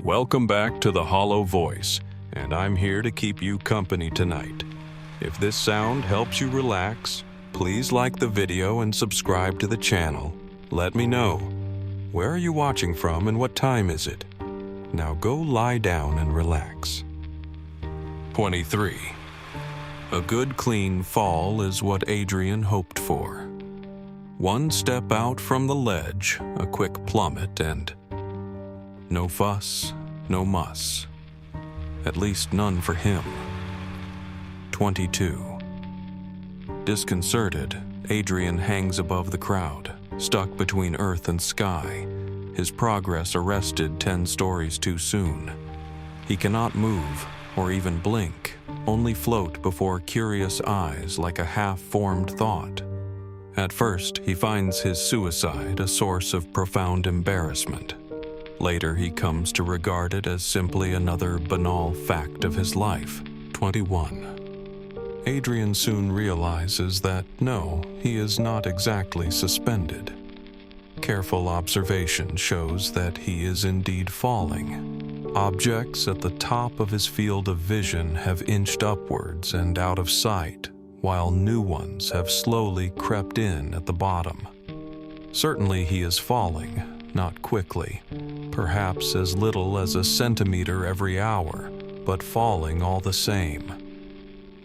Welcome back to The Hollow Voice, and I'm here to keep you company tonight. If this sound helps you relax, please like the video and subscribe to the channel. Let me know. Where are you watching from and what time is it? Now go lie down and relax. 23. A good clean fall is what Adrian hoped for. One step out from the ledge, a quick plummet, and no fuss, no muss. At least none for him. 22. Disconcerted, Adrian hangs above the crowd, stuck between earth and sky, his progress arrested 10 stories too soon. He cannot move or even blink, only float before curious eyes like a half-formed thought. At first, he finds his suicide a source of profound embarrassment. Later, he comes to regard it as simply another banal fact of his life. 21. Adrian soon realizes that, no, he is not exactly suspended. Careful observation shows that he is indeed falling. Objects at the top of his field of vision have inched upwards and out of sight, while new ones have slowly crept in at the bottom. Certainly he is falling, not quickly, perhaps as little as a centimeter every hour, but falling all the same.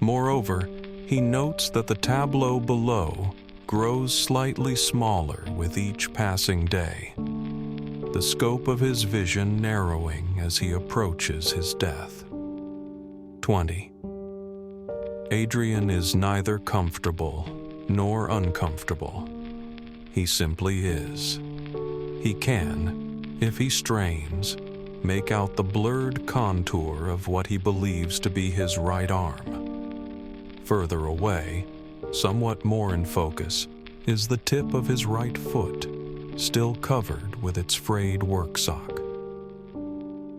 Moreover, he notes that the tableau below grows slightly smaller with each passing day, the scope of his vision narrowing as he approaches his death. 20. Adrian is neither comfortable nor uncomfortable. He simply is. He can, if he strains, make out the blurred contour of what he believes to be his right arm. Further away, somewhat more in focus, is the tip of his right foot, still covered with its frayed work sock.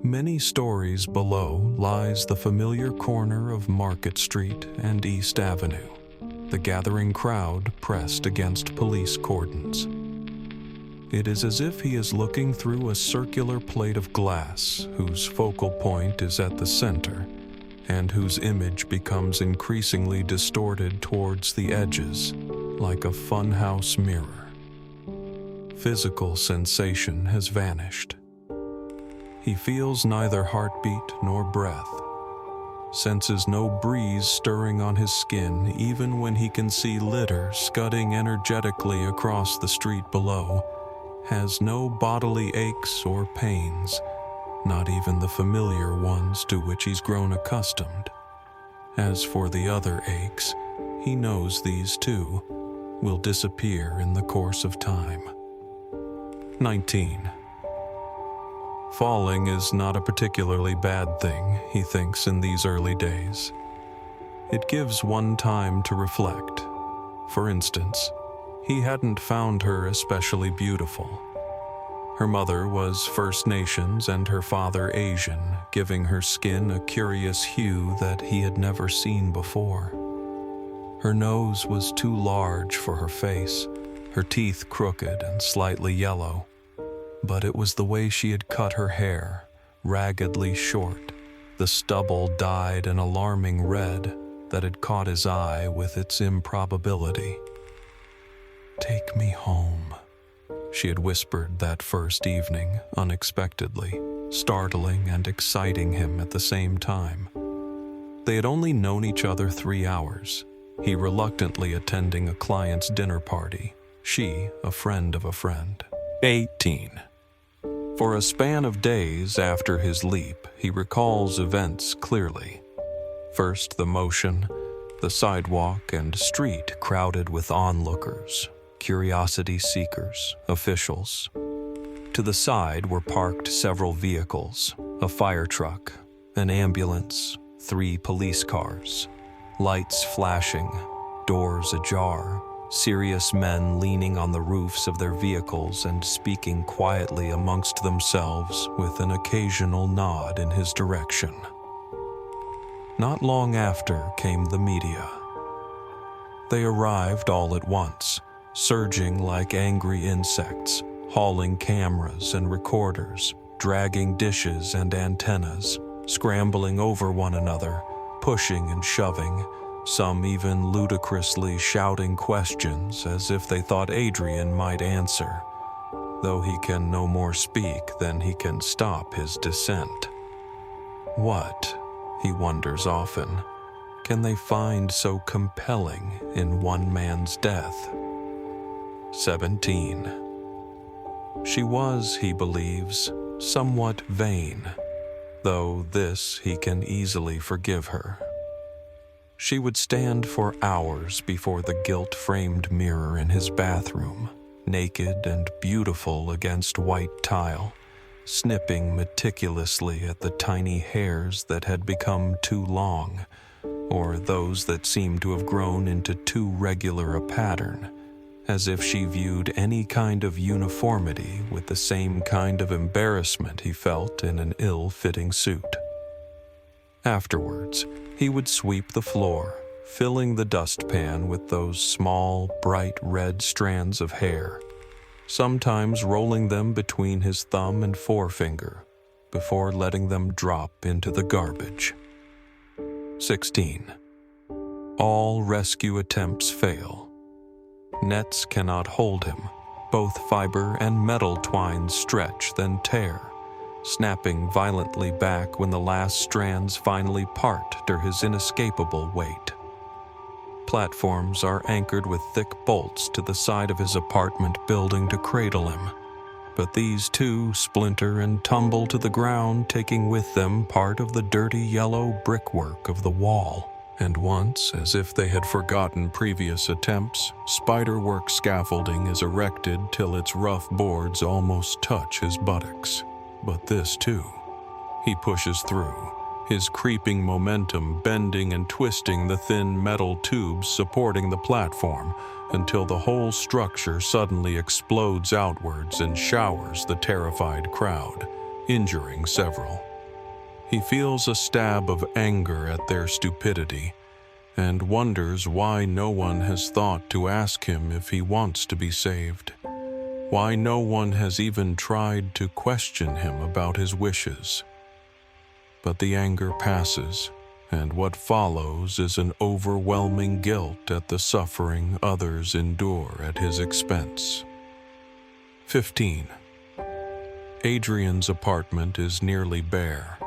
Many stories below lies the familiar corner of Market Street and East Avenue, the gathering crowd pressed against police cordons. It is as if he is looking through a circular plate of glass whose focal point is at the center and whose image becomes increasingly distorted towards the edges, like a funhouse mirror. Physical sensation has vanished. He feels neither heartbeat nor breath, senses no breeze stirring on his skin even when he can see litter scudding energetically across the street below, has no bodily aches or pains, not even the familiar ones to which he's grown accustomed. As for the other aches, he knows these too will disappear in the course of time. 19. Falling is not a particularly bad thing, he thinks in these early days. It gives one time to reflect. For instance, he hadn't found her especially beautiful. Her mother was First Nations and her father Asian, giving her skin a curious hue that he had never seen before. Her nose was too large for her face, her teeth crooked and slightly yellow. But it was the way she had cut her hair, raggedly short, the stubble dyed an alarming red, that had caught his eye with its improbability. "Take me home," she had whispered that first evening, unexpectedly, startling and exciting him at the same time. They had only known each other 3 hours, he reluctantly attending a client's dinner party, she a friend of a friend. 18. For a span of days after his leap, he recalls events clearly. First the motion, the sidewalk and street crowded with onlookers, curiosity seekers, officials. To the side were parked several vehicles, a fire truck, an ambulance, 3 police cars, lights flashing, doors ajar, serious men leaning on the roofs of their vehicles and speaking quietly amongst themselves with an occasional nod in his direction. Not long after came the media. They arrived all at once, surging like angry insects, hauling cameras and recorders, dragging dishes and antennas, scrambling over one another, pushing and shoving, some even ludicrously shouting questions as if they thought Adrian might answer, though he can no more speak than he can stop his descent. What, he wonders often, can they find so compelling in one man's death? 17. She was, he believes, somewhat vain, though this he can easily forgive her. She would stand for hours before the gilt-framed mirror in his bathroom, naked and beautiful against white tile, snipping meticulously at the tiny hairs that had become too long, or those that seemed to have grown into too regular a pattern, as if she viewed any kind of uniformity with the same kind of embarrassment he felt in an ill-fitting suit. Afterwards, he would sweep the floor, filling the dustpan with those small, bright red strands of hair, sometimes rolling them between his thumb and forefinger before letting them drop into the garbage. 16. All rescue attempts fail. Nets cannot hold him. Both fiber and metal twines stretch, then tear, snapping violently back when the last strands finally part under his inescapable weight. Platforms are anchored with thick bolts to the side of his apartment building to cradle him, but these too splinter and tumble to the ground, taking with them part of the dirty yellow brickwork of the wall. And once, as if they had forgotten previous attempts, spiderwork scaffolding is erected till its rough boards almost touch his buttocks. But this, too, he pushes through, his creeping momentum bending and twisting the thin metal tubes supporting the platform until the whole structure suddenly explodes outwards and showers the terrified crowd, injuring several. He feels a stab of anger at their stupidity and wonders why no one has thought to ask him if he wants to be saved. Why no one has even tried to question him about his wishes. But the anger passes, and what follows is an overwhelming guilt at the suffering others endure at his expense. 15. Adrian's apartment is nearly bare.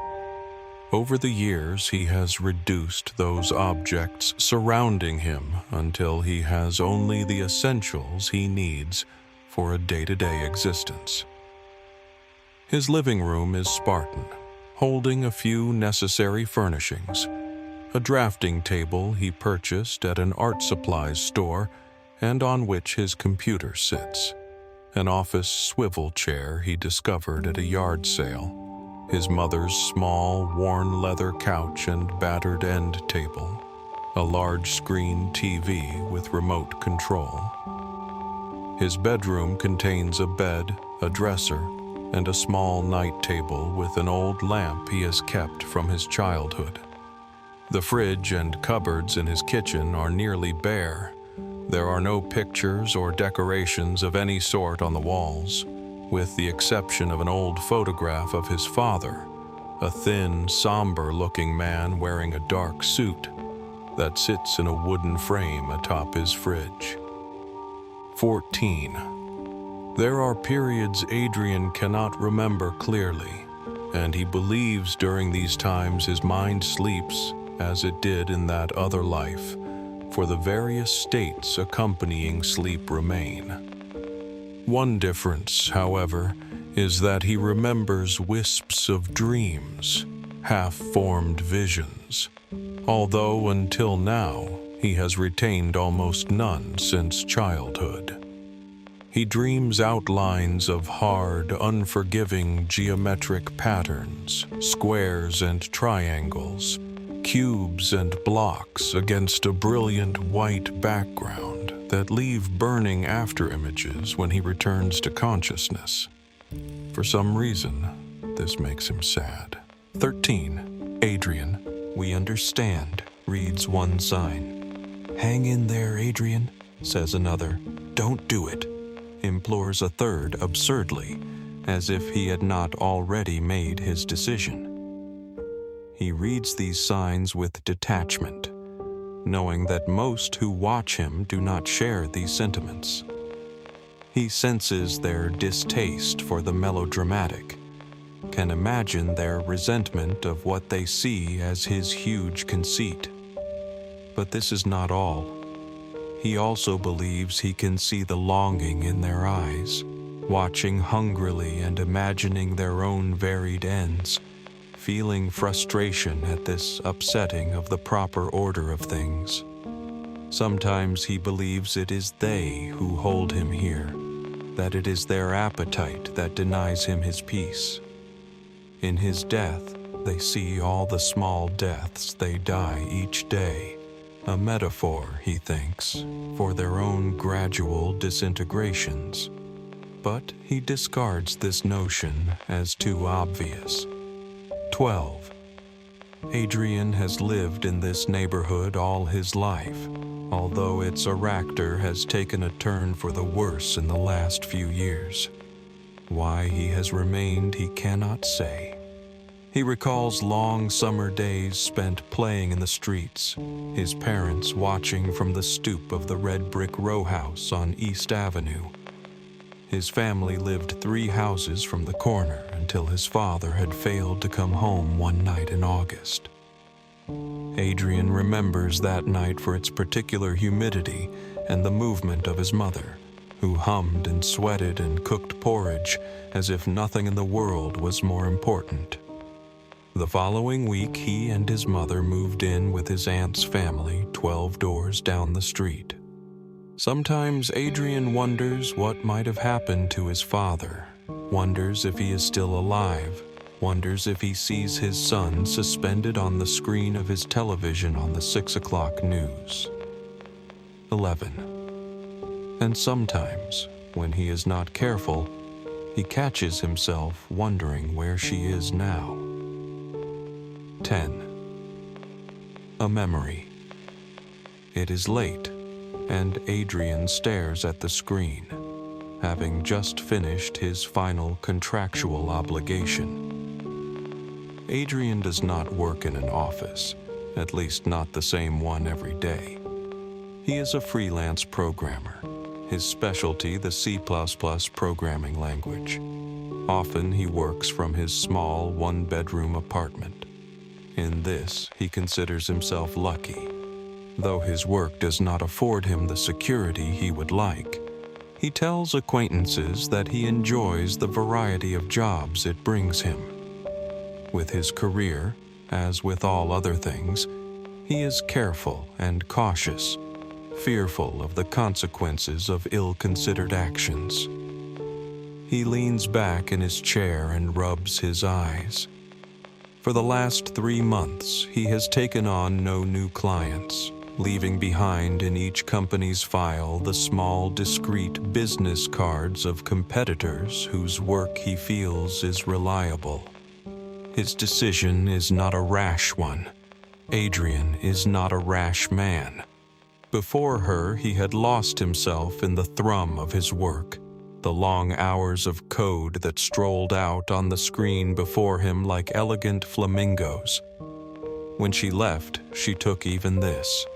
Over the years, he has reduced those objects surrounding him until he has only the essentials he needs for a day-to-day existence. His living room is Spartan, holding a few necessary furnishings, a drafting table he purchased at an art supplies store and on which his computer sits, an office swivel chair he discovered at a yard sale, his mother's small, worn leather couch and battered end table, a large screen TV with remote control. His bedroom contains a bed, a dresser, and a small night table with an old lamp he has kept from his childhood. The fridge and cupboards in his kitchen are nearly bare. There are no pictures or decorations of any sort on the walls, with the exception of an old photograph of his father, a thin, somber-looking man wearing a dark suit that sits in a wooden frame atop his fridge. 14. There are periods Adrian cannot remember clearly, and he believes during these times his mind sleeps as it did in that other life, for the various states accompanying sleep remain. One difference, however, is that he remembers wisps of dreams, half-formed visions, although until now he has retained almost none since childhood. He dreams outlines of hard, unforgiving geometric patterns, squares and triangles, cubes and blocks against a brilliant white background that leave burning afterimages when he returns to consciousness. For some reason, this makes him sad. 13. Adrian, we understand, reads one sign. Hang in there, Adrian, says another. Don't do it, implores a third absurdly, as if he had not already made his decision. He reads these signs with detachment, knowing that most who watch him do not share these sentiments. He senses their distaste for the melodramatic, can imagine their resentment of what they see as his huge conceit. But this is not all. He also believes he can see the longing in their eyes, watching hungrily and imagining their own varied ends, feeling frustration at this upsetting of the proper order of things. Sometimes he believes it is they who hold him here, that it is their appetite that denies him his peace. In his death, they see all the small deaths they die each day, a metaphor, he thinks, for their own gradual disintegrations. But he discards this notion as too obvious. 12. Adrian has lived in this neighborhood all his life, although its character has taken a turn for the worse in the last few years. Why he has remained, he cannot say. He recalls long summer days spent playing in the streets, his parents watching from the stoop of the red brick row house on East Avenue. His family lived 3 houses from the corner until his father had failed to come home one night in August. Adrian remembers that night for its particular humidity and the movement of his mother, who hummed and sweated and cooked porridge as if nothing in the world was more important. The following week, he and his mother moved in with his aunt's family 12 doors down the street. Sometimes Adrian wonders what might have happened to his father, wonders if he is still alive, wonders if he sees his son suspended on the screen of his television on the 6 o'clock news. 11. And sometimes, when he is not careful, he catches himself wondering where she is now. 10. A memory. It is late, and Adrian stares at the screen, having just finished his final contractual obligation. Adrian does not work in an office, at least not the same one every day. He is a freelance programmer, his specialty the C++ programming language. Often he works from his small one-bedroom apartment. In this, he considers himself lucky. Though his work does not afford him the security he would like, he tells acquaintances that he enjoys the variety of jobs it brings him. With his career, as with all other things, he is careful and cautious, fearful of the consequences of ill-considered actions. He leans back in his chair and rubs his eyes. For the last 3 months, he has taken on no new clients, leaving behind in each company's file the small, discreet business cards of competitors whose work he feels is reliable. His decision is not a rash one. Adrian is not a rash man. Before her, he had lost himself in the thrum of his work, the long hours of code that strolled out on the screen before him like elegant flamingos. When she left, she took even this.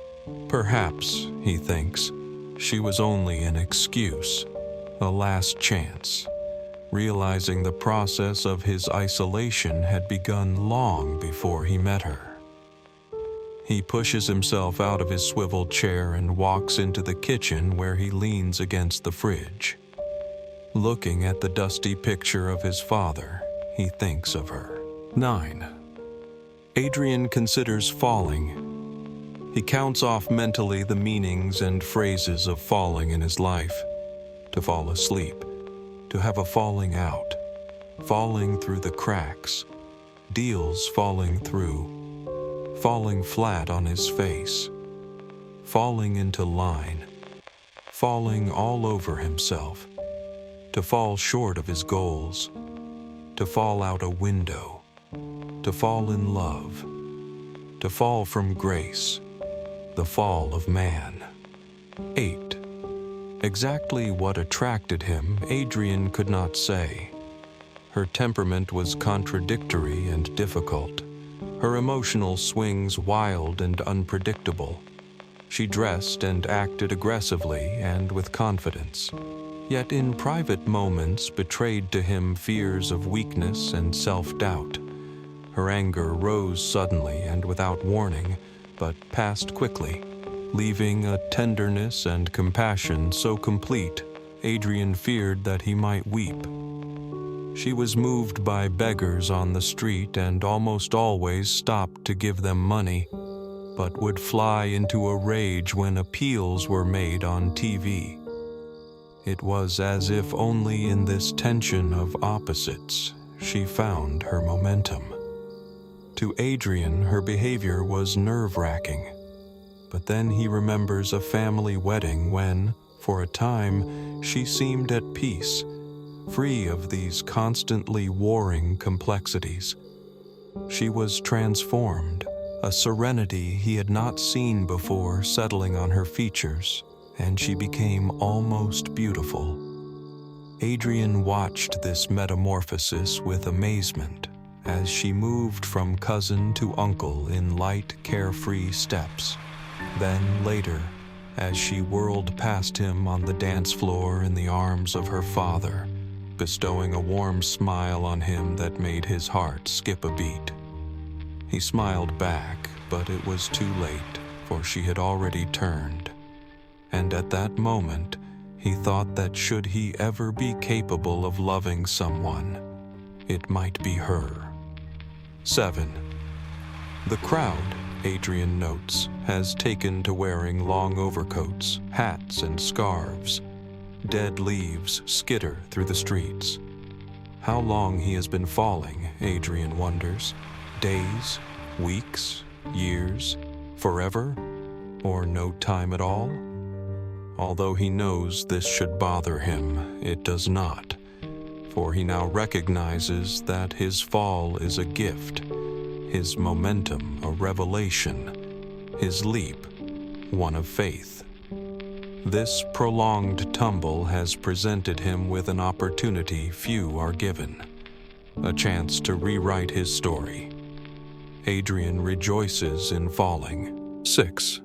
Perhaps, he thinks, she was only an excuse, a last chance, realizing the process of his isolation had begun long before he met her. He pushes himself out of his swivel chair and walks into the kitchen where he leans against the fridge. Looking at the dusty picture of his father, he thinks of her. 9. Adrian considers falling. He counts off mentally the meanings and phrases of falling in his life. To fall asleep, to have a falling out, falling through the cracks, deals falling through, falling flat on his face, falling into line, falling all over himself, to fall short of his goals, to fall out a window, to fall in love, to fall from grace, the fall of man. 8. Exactly what attracted him, Adrian could not say. Her temperament was contradictory and difficult. Her emotional swings wild and unpredictable. She dressed and acted aggressively and with confidence, yet in private moments betrayed to him fears of weakness and self-doubt. Her anger rose suddenly and without warning, but passed quickly, leaving a tenderness and compassion so complete, Adrian feared that he might weep. She was moved by beggars on the street and almost always stopped to give them money, but would fly into a rage when appeals were made on TV. It was as if only in this tension of opposites she found her momentum. To Adrian, her behavior was nerve-wracking, but then he remembers a family wedding when, for a time, she seemed at peace, free of these constantly warring complexities. She was transformed, a serenity he had not seen before settling on her features, and she became almost beautiful. Adrian watched this metamorphosis with amazement as she moved from cousin to uncle in light, carefree steps. Then later, as she whirled past him on the dance floor in the arms of her father, bestowing a warm smile on him that made his heart skip a beat. He smiled back, but it was too late, for she had already turned. And at that moment, he thought that should he ever be capable of loving someone, it might be her. 7. The crowd, Adrian notes, has taken to wearing long overcoats, hats, and scarves. Dead leaves skitter through the streets. How long he has been falling, Adrian wonders. Days, weeks, years, forever, or no time at all? Although he knows this should bother him, it does not, for he now recognizes that his fall is a gift, his momentum a revelation, his leap one of faith. This prolonged tumble has presented him with an opportunity few are given, a chance to rewrite his story. Adrian rejoices in falling. 6.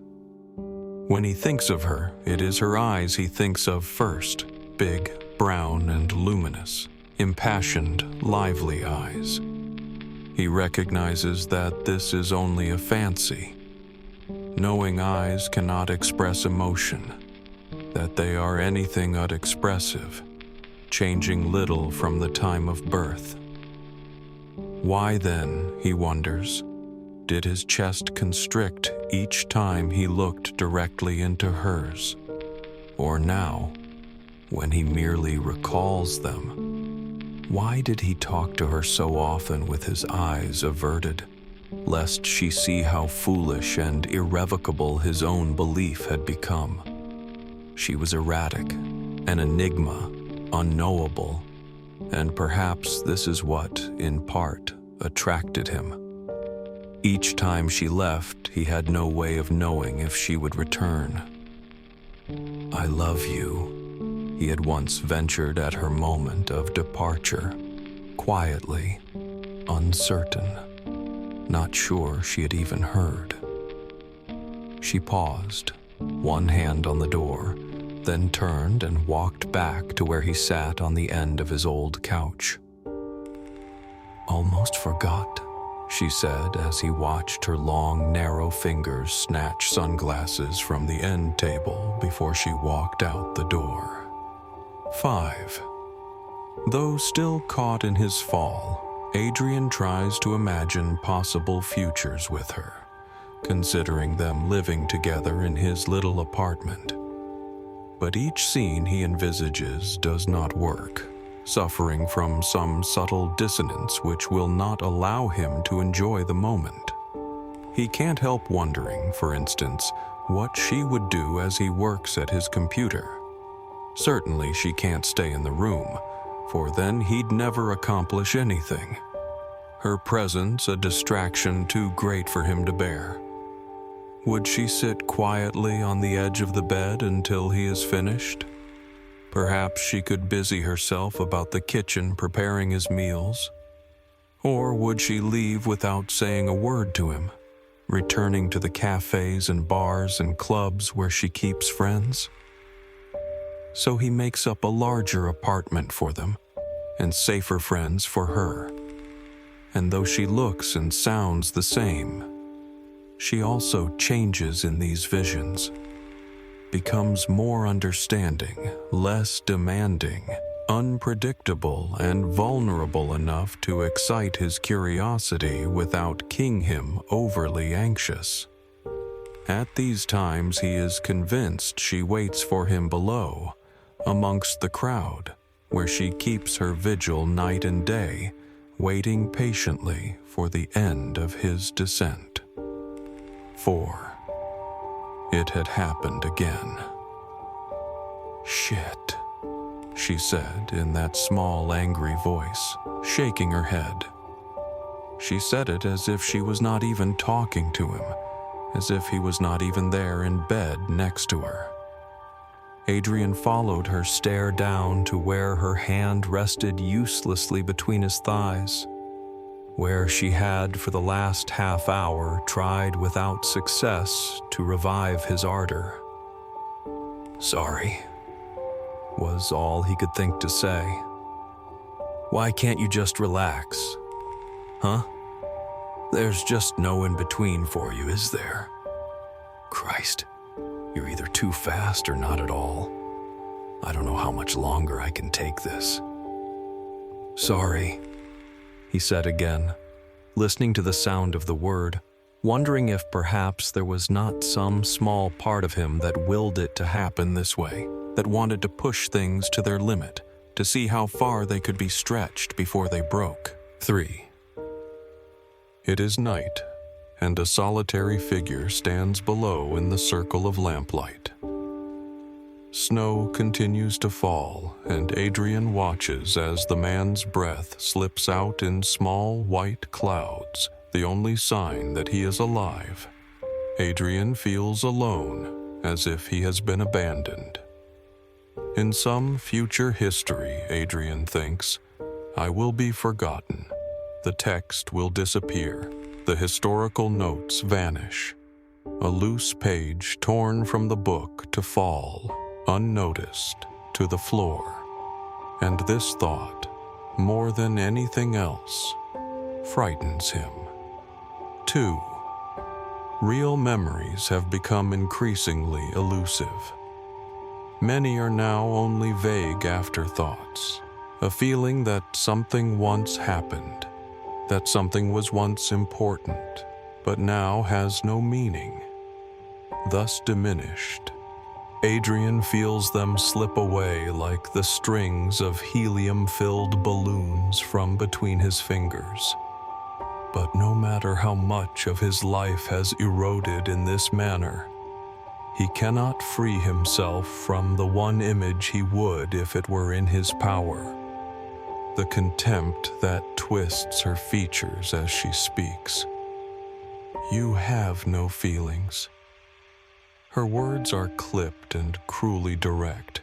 When he thinks of her, it is her eyes he thinks of first, big, brown, and luminous, impassioned, lively eyes. He recognizes that this is only a fancy. Knowing eyes cannot express emotion, that they are anything but expressive, changing little from the time of birth. Why then, he wonders, did his chest constrict each time he looked directly into hers? Or now, when he merely recalls them? Why did he talk to her so often with his eyes averted, lest she see how foolish and irrevocable his own belief had become? She was erratic, an enigma, unknowable, and perhaps this is what, in part, attracted him. Each time she left, he had no way of knowing if she would return. "I love you," he had once ventured at her moment of departure, quietly, uncertain, not sure she had even heard. She paused, one hand on the door, then turned and walked back to where he sat on the end of his old couch. "Almost forgot," she said as he watched her long, narrow fingers snatch sunglasses from the end table before she walked out the door. 5. Though still caught in his fall, Adrian tries to imagine possible futures with her, considering them living together in his little apartment. But each scene he envisages does not work, suffering from some subtle dissonance which will not allow him to enjoy the moment. He can't help wondering, for instance, what she would do as he works at his computer. Certainly she can't stay in the room, for then he'd never accomplish anything. Her presence a distraction too great for him to bear. Would she sit quietly on the edge of the bed until he is finished? Perhaps she could busy herself about the kitchen preparing his meals. Or would she leave without saying a word to him, returning to the cafes and bars and clubs where she keeps friends? So he makes up a larger apartment for them, and safer friends for her. And though she looks and sounds the same, she also changes in these visions, becomes more understanding, less demanding, unpredictable, and vulnerable enough to excite his curiosity without making him overly anxious. At these times he is convinced she waits for him below, amongst the crowd, where she keeps her vigil night and day, waiting patiently for the end of his descent. 4. It had happened again. "Shit," she said in that small, angry voice, shaking her head. She said it as if she was not even talking to him, as if he was not even there in bed next to her. Adrian followed her stare down to where her hand rested uselessly between his thighs, where she had for the last half hour tried without success to revive his ardor. "Sorry," was all he could think to say. "Why can't you just relax? Huh? There's just no in-between for you, is there? Christ, you're either too fast or not at all. I don't know how much longer I can take this." "Sorry," he said again, listening to the sound of the word, wondering if perhaps there was not some small part of him that willed it to happen this way, that wanted to push things to their limit, to see how far they could be stretched before they broke. 3. It is night, and a solitary figure stands below in the circle of lamplight. Snow continues to fall, and Adrian watches as the man's breath slips out in small white clouds, the only sign that he is alive. Adrian feels alone, as if he has been abandoned. In some future history, Adrian thinks, I will be forgotten. The text will disappear. The historical notes vanish. A loose page torn from the book to fall, unnoticed, to the floor. And this thought, more than anything else, frightens him. 2. Real memories have become increasingly elusive. Many are now only vague afterthoughts, a feeling that something once happened, that something was once important, but now has no meaning. Thus diminished, Adrian feels them slip away like the strings of helium-filled balloons from between his fingers. But no matter how much of his life has eroded in this manner, he cannot free himself from the one image he would if it were in his power. The contempt that twists her features as she speaks. You have no feelings. Her words are clipped and cruelly direct.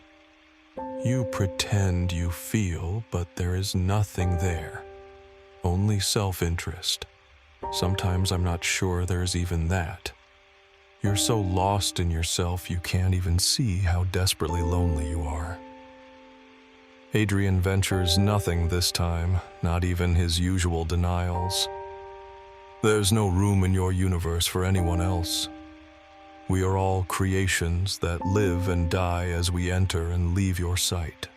You pretend you feel, but there is nothing there. Only self-interest. Sometimes I'm not sure there's even that. You're so lost in yourself you can't even see how desperately lonely you are. Adrian ventures nothing this time, not even his usual denials. There's no room in your universe for anyone else. We are all creations that live and die as we enter and leave your sight.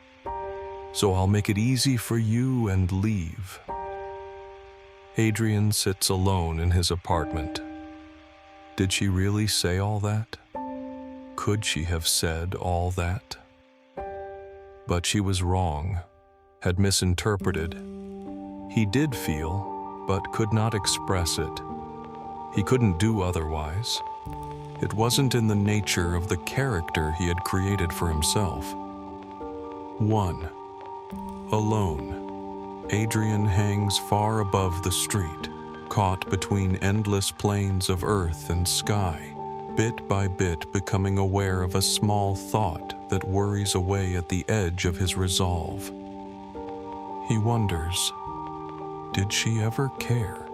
So I'll make it easy for you and leave. Adrian sits alone in his apartment. Did she really say all that? Could she have said all that? But she was wrong, had misinterpreted. He did feel, but could not express it. He couldn't do otherwise. It wasn't in the nature of the character he had created for himself. 1. Alone, Adrian hangs far above the street, caught between endless plains of earth and sky, bit by bit becoming aware of a small thought that worries away at the edge of his resolve. He wonders, did she ever care?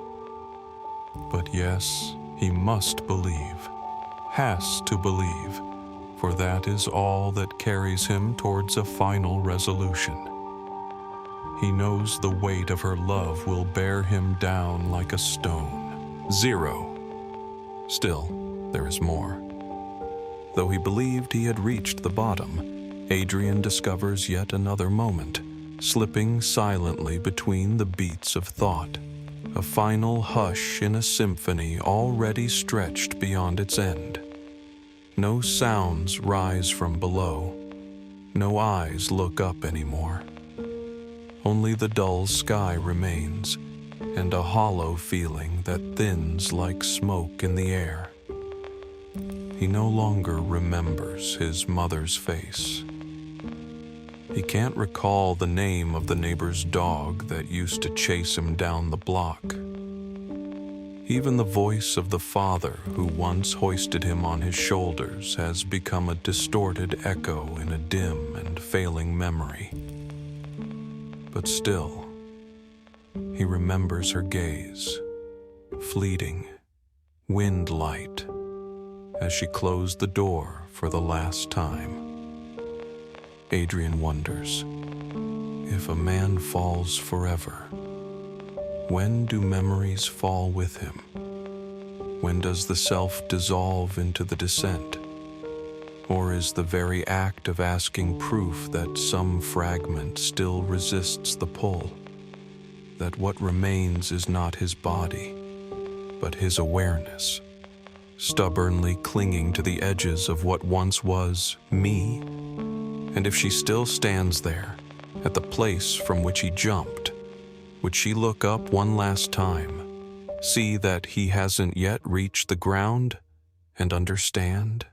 But yes, he must believe, has to believe, for that is all that carries him towards a final resolution. He knows the weight of her love will bear him down like a stone. 0. Still, there is more. Though he believed he had reached the bottom, Adrian discovers yet another moment, slipping silently between the beats of thought. A final hush in a symphony already stretched beyond its end. No sounds rise from below. No eyes look up anymore. Only the dull sky remains, and a hollow feeling that thins like smoke in the air. He no longer remembers his mother's face. He can't recall the name of the neighbor's dog that used to chase him down the block. Even the voice of the father who once hoisted him on his shoulders has become a distorted echo in a dim and failing memory. But still, he remembers her gaze, fleeting, wind-light, as she closed the door for the last time. Adrian wonders, if a man falls forever, when do memories fall with him? When does the self dissolve into the descent? Or is the very act of asking proof that some fragment still resists the pull? That what remains is not his body, but his awareness, stubbornly clinging to the edges of what once was me? And if she still stands there, at the place from which he jumped, would she look up one last time, see that he hasn't yet reached the ground, and understand?